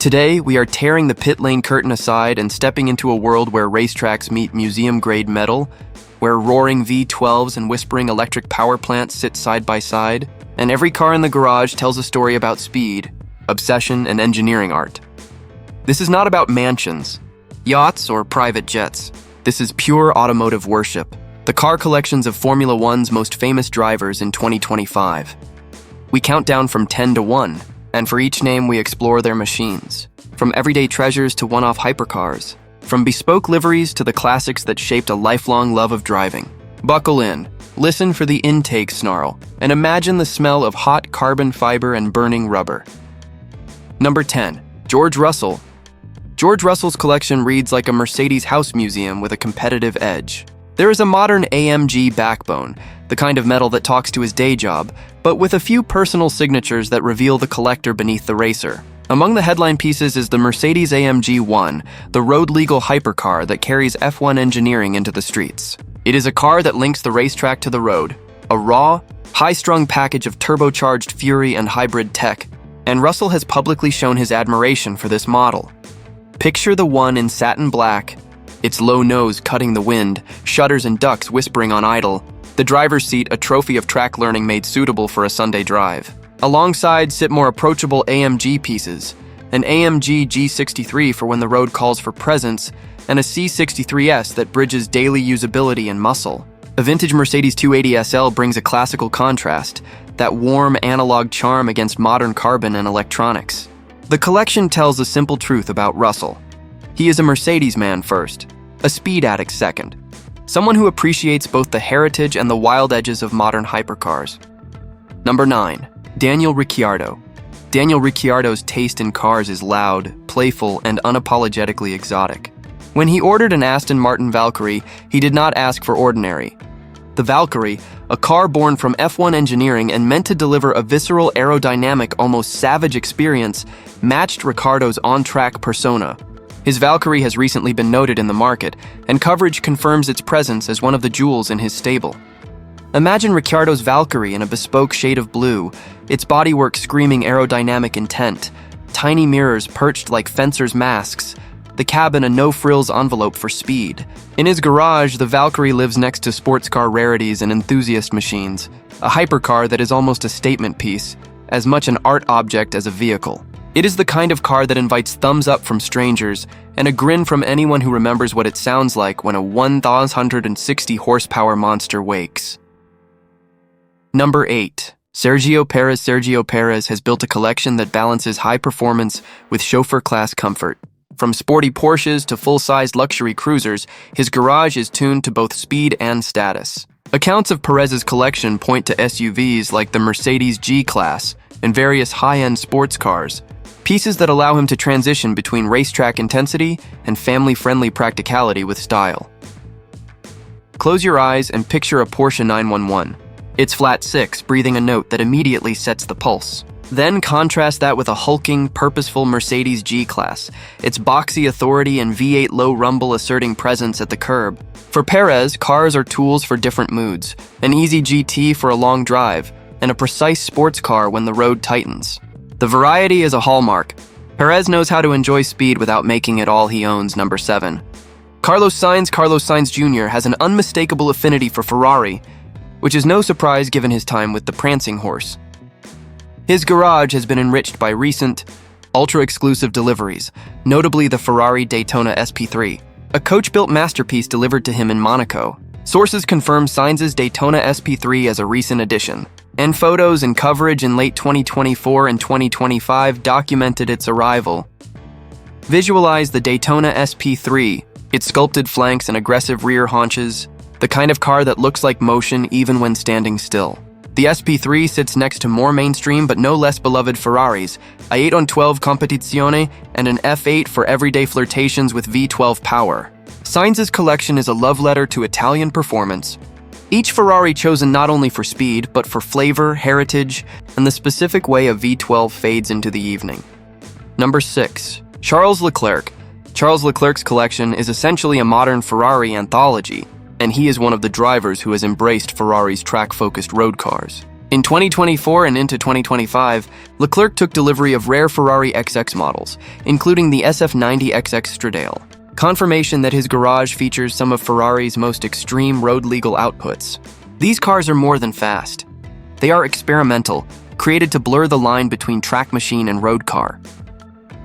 Today, we are tearing the pit lane curtain aside and stepping into a world where racetracks meet museum-grade metal, where roaring V12s and whispering electric power plants sit side by side, and every car in the garage tells a story about speed, obsession, and engineering art. This is not about mansions, yachts, or private jets. This is pure automotive worship, the car collections of Formula One's most famous drivers in 2025. We count down from 10 to 1, and for each name we explore their machines, from everyday treasures to one-off hypercars, from bespoke liveries to the classics that shaped a lifelong love of driving. Buckle in, listen for the intake snarl, and imagine the smell of hot carbon fiber and burning rubber. Number 10. George Russell. George Russell's collection reads like a Mercedes house museum with a competitive edge. There is a modern AMG backbone, the kind of metal that talks to his day job, but with a few personal signatures that reveal the collector beneath the racer. Among the headline pieces is the Mercedes-AMG 1, the road-legal hypercar that carries F1 engineering into the streets. It is a car that links the racetrack to the road, a raw, high-strung package of turbocharged fury and hybrid tech, and Russell has publicly shown his admiration for this model. Picture the one in satin black, its low nose cutting the wind, shutters and ducts whispering on idle, the driver's seat a trophy of track learning made suitable for a Sunday drive. Alongside sit more approachable AMG pieces, an AMG G63 for when the road calls for presence, and a C63S that bridges daily usability and muscle. A vintage Mercedes 280 SL brings a classical contrast, that warm analog charm against modern carbon and electronics. The collection tells a simple truth about Russell. He is a Mercedes man first, a speed addict second, someone who appreciates both the heritage and the wild edges of modern hypercars. Number 9. Daniel Ricciardo. Daniel Ricciardo's taste in cars is loud, playful, and unapologetically exotic. When he ordered an Aston Martin Valkyrie, he did not ask for ordinary. The Valkyrie, a car born from F1 engineering and meant to deliver a visceral, aerodynamic, almost savage experience, matched Ricciardo's on-track persona. His Valkyrie has recently been noted in the market, and coverage confirms its presence as one of the jewels in his stable. Imagine Ricciardo's Valkyrie in a bespoke shade of blue, its bodywork screaming aerodynamic intent, tiny mirrors perched like fencers' masks, the cabin a no-frills envelope for speed. In his garage, the Valkyrie lives next to sports car rarities and enthusiast machines, a hypercar that is almost a statement piece, as much an art object as a vehicle. It is the kind of car that invites thumbs up from strangers and a grin from anyone who remembers what it sounds like when a 1,060 horsepower monster wakes. Number 8. Sergio Perez. Sergio Perez has built a collection that balances high performance with chauffeur-class comfort. From sporty Porsches to full-sized luxury cruisers, his garage is tuned to both speed and status. Accounts of Perez's collection point to SUVs like the Mercedes G-Class and various high-end sports cars, pieces that allow him to transition between racetrack intensity and family-friendly practicality with style. Close your eyes and picture a Porsche 911. Its flat six breathing a note that immediately sets the pulse. Then contrast that with a hulking, purposeful Mercedes G-Class, its boxy authority and V8 low rumble asserting presence at the curb. For Perez, cars are tools for different moods, an easy GT for a long drive, and a precise sports car when the road tightens. The variety is a hallmark. Perez knows how to enjoy speed without making it all he owns. Number 7. Carlos Sainz Jr. has an unmistakable affinity for Ferrari, which is no surprise given his time with the prancing horse. His garage has been enriched by recent, ultra-exclusive deliveries, notably the Ferrari Daytona SP3, a coach-built masterpiece delivered to him in Monaco. Sources confirm Sainz's Daytona SP3 as a recent addition, and photos and coverage in late 2024 and 2025 documented its arrival. Visualize the Daytona SP3, its sculpted flanks and aggressive rear haunches, the kind of car that looks like motion even when standing still. The SP3 sits next to more mainstream but no less beloved Ferraris, a 812 Competizione and an F8 for everyday flirtations with V12 power. Sainz's collection is a love letter to Italian performance. Each Ferrari chosen not only for speed, but for flavor, heritage, and the specific way a V12 fades into the evening. Number 6. Charles Leclerc. Charles Leclerc's collection is essentially a modern Ferrari anthology, and he is one of the drivers who has embraced Ferrari's track-focused road cars. In 2024 and into 2025, Leclerc took delivery of rare Ferrari XX models, including the SF90 XX Stradale. Confirmation that his garage features some of Ferrari's most extreme road-legal outputs. These cars are more than fast. They are experimental, created to blur the line between track machine and road car.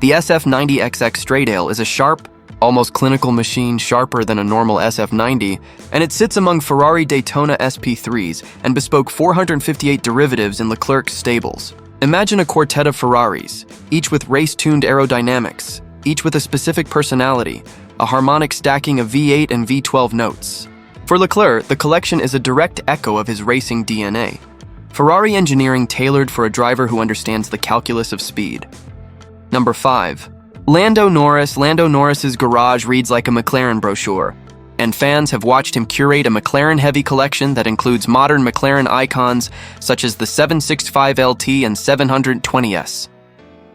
The SF90 XX Stradale is a sharp, almost clinical machine, sharper than a normal SF90, and it sits among Ferrari Daytona SP3s and bespoke 458 derivatives in Leclerc's stables. Imagine a quartet of Ferraris, each with race-tuned aerodynamics, each with a specific personality, a harmonic stacking of V8 and V12 notes. For Leclerc, the collection is a direct echo of his racing DNA. Ferrari engineering tailored for a driver who understands the calculus of speed. Number 5. Lando Norris. Lando Norris's garage reads like a McLaren brochure, and fans have watched him curate a McLaren-heavy collection that includes modern McLaren icons such as the 765LT and 720S.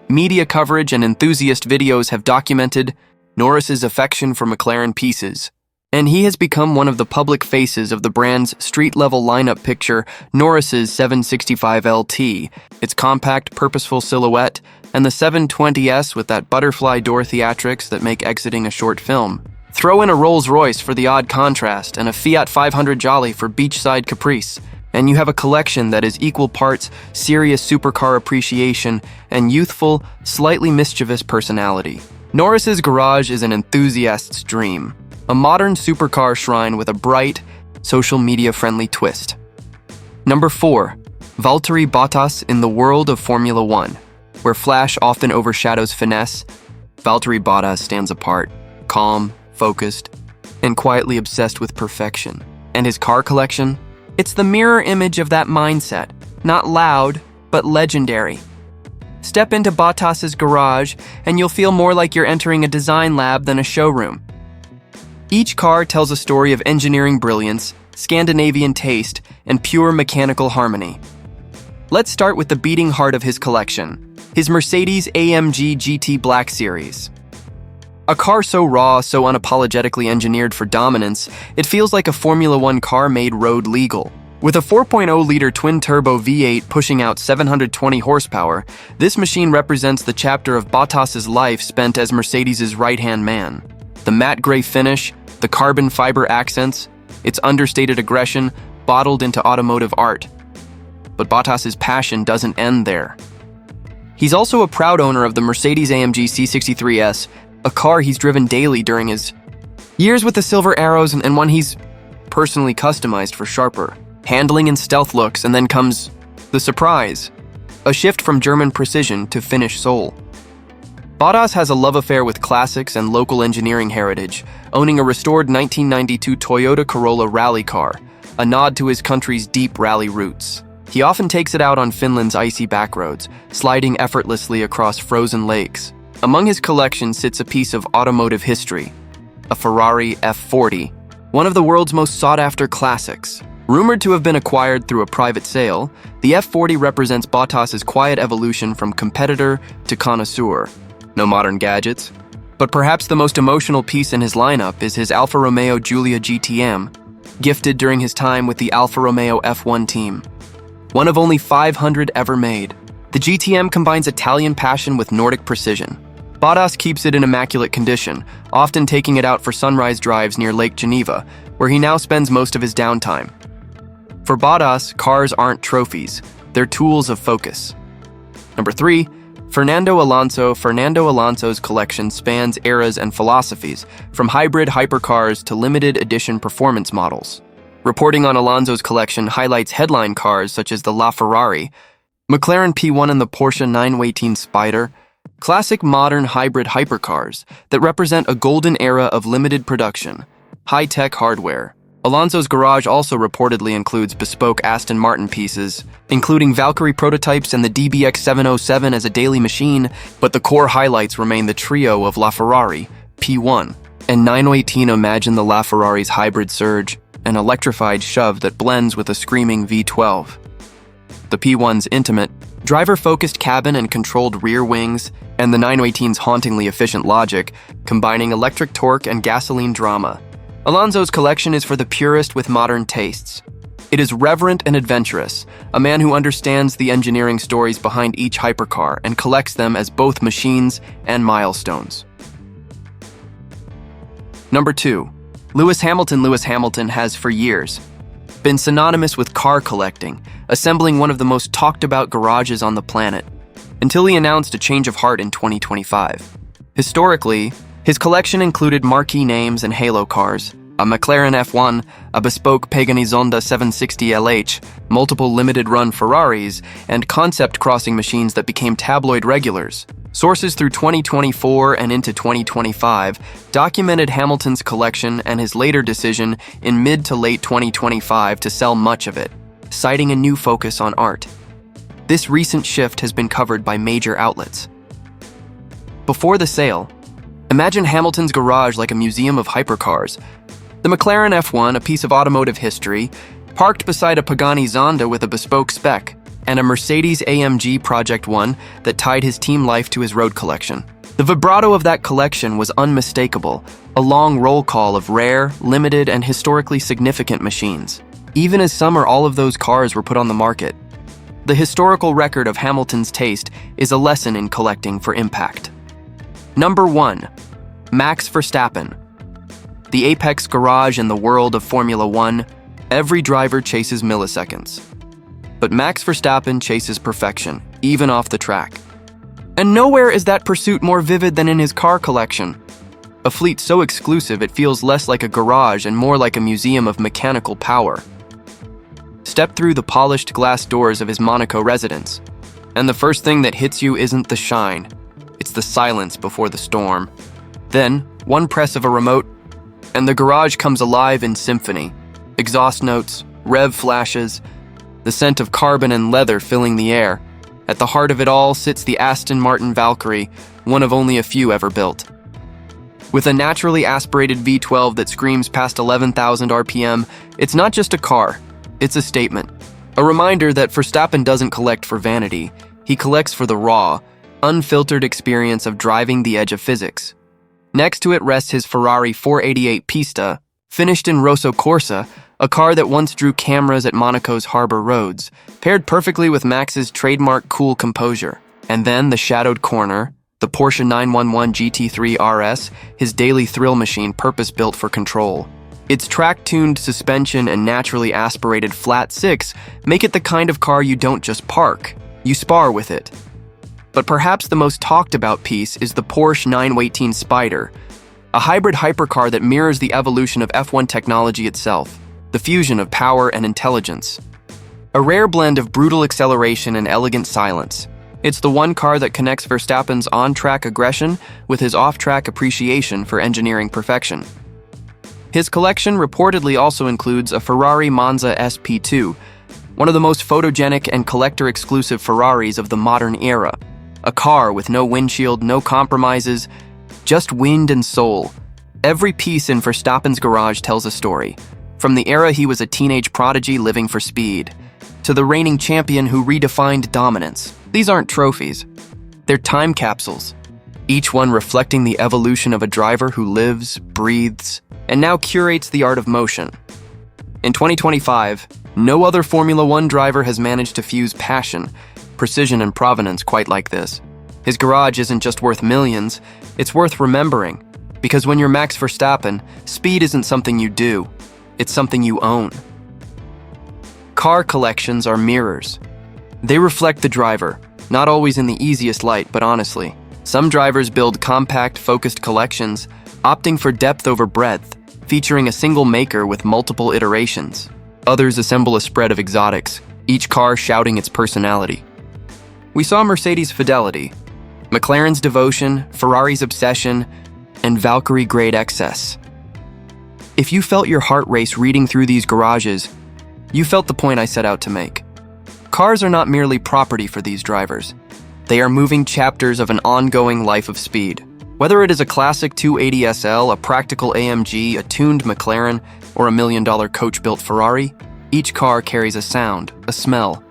Media coverage and enthusiast videos have documented Norris's affection for McLaren pieces, and he has become one of the public faces of the brand's street-level lineup. Picture Norris's 765LT, its compact, purposeful silhouette, and the 720S with that butterfly door theatrics that make exiting a short film. Throw in a Rolls-Royce for the odd contrast and a Fiat 500 Jolly for beachside caprice, and you have a collection that is equal parts serious supercar appreciation and youthful, slightly mischievous personality. Norris's garage is an enthusiast's dream, a modern supercar shrine with a bright, social media-friendly twist. Number 4. Valtteri Bottas. In the world of Formula One, where flash often overshadows finesse, Valtteri Bottas stands apart, calm, focused, and quietly obsessed with perfection. And his car collection? It's the mirror image of that mindset, not loud, but legendary. Step into Bottas's garage, and you'll feel more like you're entering a design lab than a showroom. Each car tells a story of engineering brilliance, Scandinavian taste, and pure mechanical harmony. Let's start with the beating heart of his collection, his Mercedes-AMG GT Black Series. A car so raw, so unapologetically engineered for dominance, it feels like a Formula One car made road legal. With a 4.0-liter twin-turbo V8 pushing out 720 horsepower, this machine represents the chapter of Bottas's life spent as Mercedes' right-hand man. The matte gray finish, the carbon fiber accents, its understated aggression bottled into automotive art. But Bottas's passion doesn't end there. He's also a proud owner of the Mercedes-AMG C63S, a car he's driven daily during his years with the silver arrows and one he's personally customized for sharper handling and stealth looks. And then comes the surprise, a shift from German precision to Finnish soul. Bottas has a love affair with classics and local engineering heritage, owning a restored 1992 Toyota Corolla rally car, a nod to his country's deep rally roots. He often takes it out on Finland's icy backroads, sliding effortlessly across frozen lakes. Among his collection sits a piece of automotive history, a Ferrari F40, one of the world's most sought-after classics. Rumored to have been acquired through a private sale, the F40 represents Bottas's quiet evolution from competitor to connoisseur. No modern gadgets, but perhaps the most emotional piece in his lineup is his Alfa Romeo Giulia GTM, gifted during his time with the Alfa Romeo F1 team. One of only 500 ever made, the GTM combines Italian passion with Nordic precision. Bottas keeps it in immaculate condition, often taking it out for sunrise drives near Lake Geneva, where he now spends most of his downtime. For Bottas, cars aren't trophies, they're tools of focus. Number 3. Fernando Alonso. Fernando Alonso's collection spans eras and philosophies, from hybrid hypercars to limited edition performance models. Reporting on Alonso's collection highlights headline cars such as the LaFerrari, McLaren P1 and the Porsche 918 Spider, classic modern hybrid hypercars that represent a golden era of limited production, high-tech hardware. Alonso's garage also reportedly includes bespoke Aston Martin pieces, including Valkyrie prototypes and the DBX 707 as a daily machine, but the core highlights remain the trio of LaFerrari, P1, and 918. Imagine the LaFerrari's hybrid surge, an electrified shove that blends with a screaming V12. The P1's intimate, driver-focused cabin and controlled rear wings, and the 918's hauntingly efficient logic, combining electric torque and gasoline drama. Alonso's collection is for the purist with modern tastes. It is reverent and adventurous, a man who understands the engineering stories behind each hypercar and collects them as both machines and milestones. Number 2. Lewis Hamilton. Lewis Hamilton has, for years, been synonymous with car collecting, assembling one of the most talked about garages on the planet, until he announced a change of heart in 2025. Historically, his collection included marquee names and halo cars, a McLaren F1, a bespoke Pagani Zonda 760 LH, multiple limited-run Ferraris, and concept crossing machines that became tabloid regulars. Sources through 2024 and into 2025 documented Hamilton's collection and his later decision in mid to late 2025 to sell much of it, citing a new focus on art. This recent shift has been covered by major outlets. Before the sale, imagine Hamilton's garage like a museum of hypercars. The McLaren F1, a piece of automotive history, parked beside a Pagani Zonda with a bespoke spec, and a Mercedes-AMG Project 1 that tied his team life to his road collection. The vibrato of that collection was unmistakable, a long roll call of rare, limited, and historically significant machines, even as some or all of those cars were put on the market. The historical record of Hamilton's taste is a lesson in collecting for impact. Number 1. Max Verstappen. The apex garage in the world of Formula 1, every driver chases milliseconds. But Max Verstappen chases perfection, even off the track. And nowhere is that pursuit more vivid than in his car collection. A fleet so exclusive it feels less like a garage and more like a museum of mechanical power. Step through the polished glass doors of his Monaco residence, and the first thing that hits you isn't the shine, it's the silence before the storm. Then, one press of a remote, and the garage comes alive in symphony. Exhaust notes, rev flashes, the scent of carbon and leather filling the air. At the heart of it all sits the Aston Martin Valkyrie, one of only a few ever built. With a naturally aspirated V12 that screams past 11,000 RPM, it's not just a car, it's a statement. A reminder that Verstappen doesn't collect for vanity, he collects for the raw, unfiltered experience of driving the edge of physics. Next to it rests his Ferrari 488 Pista, finished in Rosso Corsa, a car that once drew cameras at Monaco's harbor roads, paired perfectly with Max's trademark cool composure. And then the shadowed corner, the Porsche 911 GT3 RS, his daily thrill machine purpose-built for control. Its track-tuned suspension and naturally aspirated flat six make it the kind of car you don't just park, you spar with it. But perhaps the most talked about piece is the Porsche 918 Spider, a hybrid hypercar that mirrors the evolution of F1 technology itself, the fusion of power and intelligence. A rare blend of brutal acceleration and elegant silence. It's the one car that connects Verstappen's on-track aggression with his off-track appreciation for engineering perfection. His collection reportedly also includes a Ferrari Monza SP2, one of the most photogenic and collector-exclusive Ferraris of the modern era. A car with no windshield, no compromises, just wind and soul. Every piece in Verstappen's garage tells a story. From the era he was a teenage prodigy living for speed, to the reigning champion who redefined dominance. These aren't trophies. They're time capsules, each one reflecting the evolution of a driver who lives, breathes, and now curates the art of motion. In 2025, no other Formula 1 driver has managed to fuse passion, precision, and provenance quite like this. His garage isn't just worth millions, it's worth remembering. Because when you're Max Verstappen, speed isn't something you do, it's something you own. Car collections are mirrors. They reflect the driver, not always in the easiest light, but honestly. Some drivers build compact, focused collections, opting for depth over breadth, featuring a single maker with multiple iterations. Others assemble a spread of exotics, each car shouting its personality. We saw Mercedes' fidelity, McLaren's devotion, Ferrari's obsession, and Valkyrie-grade excess. If you felt your heart race reading through these garages, you felt the point I set out to make. Cars are not merely property for these drivers. They are moving chapters of an ongoing life of speed. Whether it is a classic 280 SL, a practical AMG, a tuned McLaren, or a $1 million coach-built Ferrari, each car carries a sound, a smell,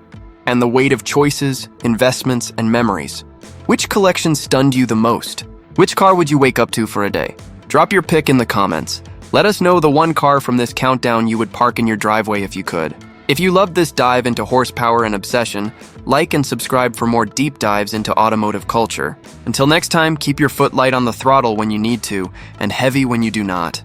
and the weight of choices, investments, and memories. Which collection stunned you the most? Which car would you wake up to for a day? Drop your pick in the comments. Let us know the one car from this countdown you would park in your driveway if you could. If you loved this dive into horsepower and obsession, like and subscribe for more deep dives into automotive culture. Until next time, keep your foot light on the throttle when you need to, and heavy when you do not.